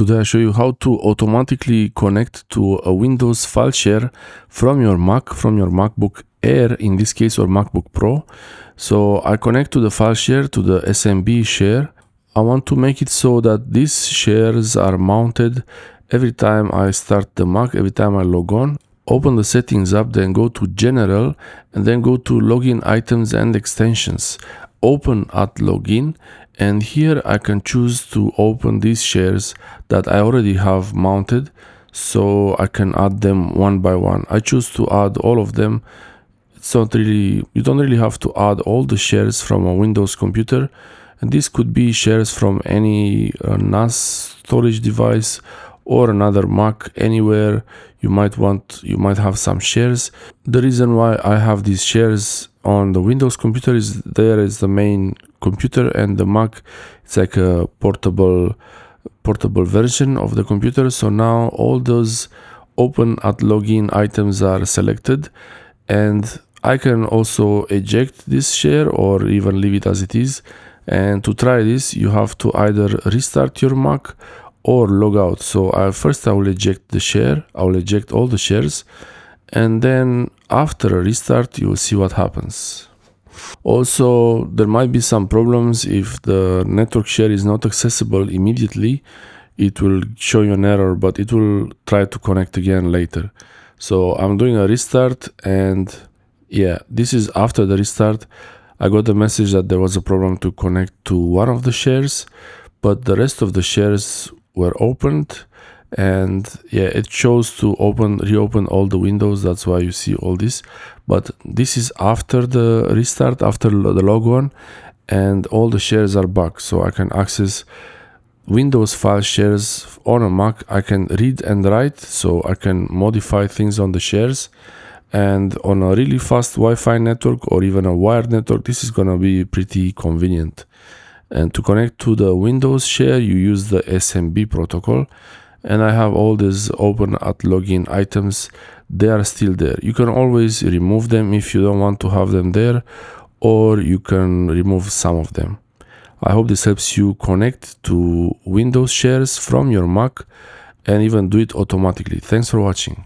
Today I show you how to automatically connect to a Windows file share from your Mac, from your MacBook Air in this case, or MacBook Pro. So I connect to the file share, to the SMB share. I want to make it so that these shares are mounted every time I start the Mac, every time I log on. Open the settings app, then go to General, and then go to Login Items and Extensions. Open at Login, and here I can choose to open these shares that I already have mounted, so I can add them one by one. I choose to add all of them. It's not really, you don't really have to add all the shares from a Windows computer, and this could be shares from any NAS storage device or another Mac. Anywhere you might have some shares. The reason why I have these shares on the Windows computer is there is the main computer, and the Mac, it's like a portable version of the computer. So now all those open at login items are selected, and I can also eject this share or even leave it as it is. And to try this, you have to either restart your Mac or log out. So first I will eject the share, I will eject all the shares, and then after a restart you will see what happens. Also, there might be some problems if the network share is not accessible immediately. It will show you an error, but it will try to connect again later. So I'm doing a restart, and yeah, this is after the restart. I got a message that there was a problem to connect to one of the shares, but the rest of the shares were opened, and yeah, it chose to reopen all the windows. That's why you see all this. But this is after the restart, after the log on, and all the shares are back. So I can access Windows file shares on a Mac. I can read and write, so I can modify things on the shares. And on a really fast Wi-Fi network or even a wired network, this is gonna be pretty convenient. And to connect to the Windows share, you use the SMB protocol. And I have all these open at login items. They are still there. You can always remove them if you don't want to have them there, or you can remove some of them. I hope this helps you connect to Windows shares from your Mac and even do it automatically. Thanks for watching.